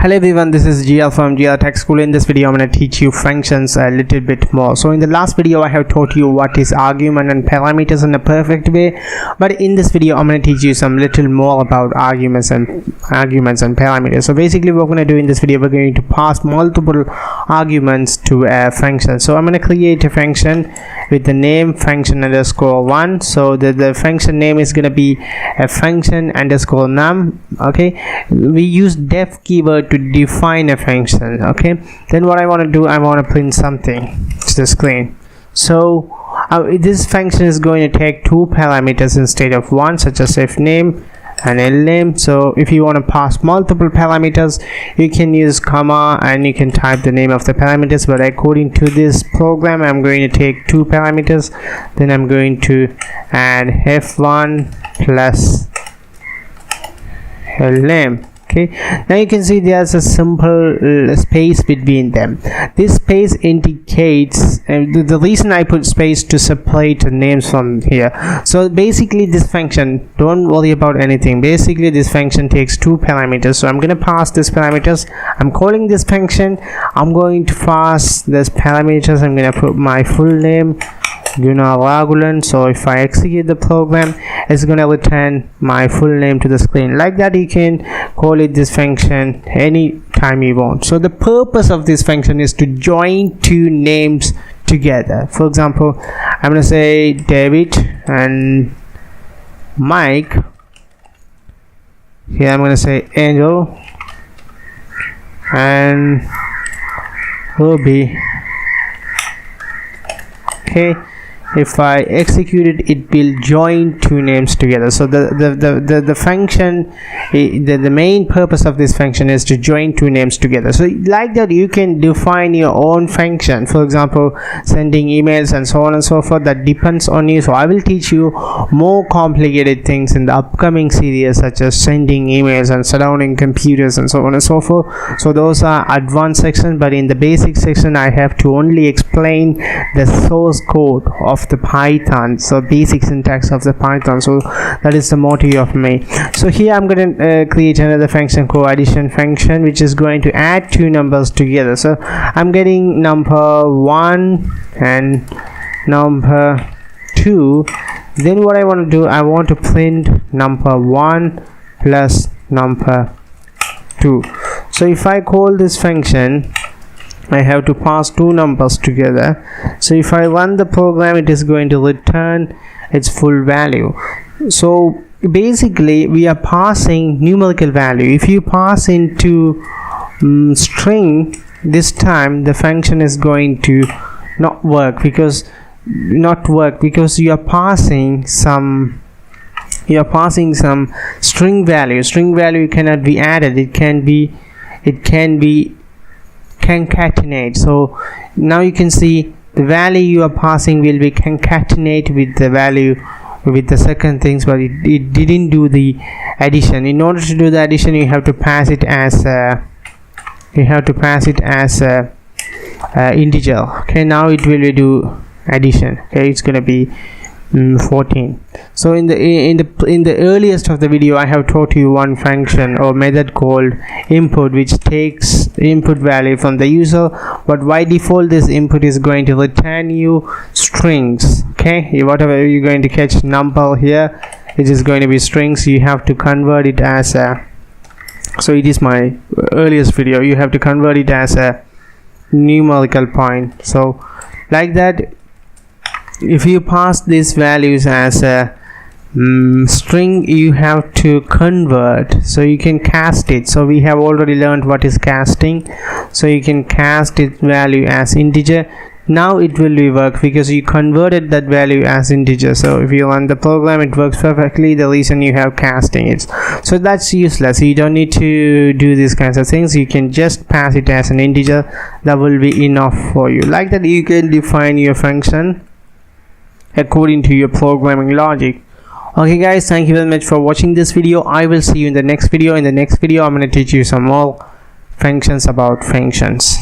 Hello everyone, this is GL from GL Tech School. In this video I'm going to teach you functions a little bit more. So in the last video I have taught you what is argument and parameters in a perfect way, but in this video I'm going to teach you some little more about arguments and parameters. So basically what we're going to do in this video, we're going to pass multiple arguments to a function. So I'm going to create a function with the name function underscore 1. So the function name is going to be a function underscore num. Okay, we use def keyword to define a function. Okay, then what I want to do, I want to print something to the screen. So this function is going to take two parameters instead of one, such as if name and name. So if you want to pass multiple parameters, you can use comma and you can type the name of the parameters, but according to this program I'm going to take two parameters. Then I'm going to add f1 plus name. Okay, now you can see there's a simple space between them. This space indicates the reason I put space to separate the names from here. So basically this function, don't worry about anything. Basically this function takes two parameters. So I'm going to pass this parameters. I'm calling this function. I'm going to pass this parameters. I'm going to put my full name, Ragulan. So if I execute the program, it's going to return my full name to the screen. Like that, you can call it this function any time you want. So the purpose of this function is to join two names together. For example, I'm going to say David and Mike. Here I'm going to say Angel and Ruby. Okay, if I execute it, it will join two names together. So the function, the main purpose of this function is to join two names together. So like that, you can define your own function. For example, sending emails and so on and so forth. That depends on you. So I will teach you more complicated things in the upcoming series, such as sending emails and surrounding computers and so on and so forth. So those are advanced sections, but in the basic section I have to only explain the source code of the Python, so basic syntax of the Python. So that is the motive of me. So here I'm going to create another function called addition function, which is going to add two numbers together. So I'm getting number 1 and number 2. Then what I want to do, I want to print number 1 plus number 2. So if I call this function, I have to pass two numbers together. So if I run the program, it is going to return its full value. So basically we are passing numerical value. If you pass into string, this time the function is going to not work because you are passing some string value. String value cannot be added. It can be concatenate. So now you can see the value you are passing will be concatenate with the value with the second things, but it didn't do the addition. In order to do the addition, you have to pass it as a integer. Okay, now it will do addition. Okay, it's gonna be 14. So in the earliest of the video, I have taught you one function or method called input, which takes input value from the user, but by default this input is going to return you strings. Okay, whatever you're going to catch number here, it is going to be strings. You have to convert it as a, so it is my earliest video, you have to convert it as a numerical point. So like that, if you pass these values as a string, you have to convert, so you can cast it. So we have already learned what is casting. So you can cast its value as integer. Now it will work because you converted that value as integer. So if you run the program, it works perfectly. The reason you have casting it, so that's useless. You don't need to do these kinds of things. You can just pass it as an integer. That will be enough for you. Like that, you can define your function according to your programming logic. Okay guys, thank you very much for watching this video. I will see you in the next video. In the next video I'm going to teach you some more functions about functions.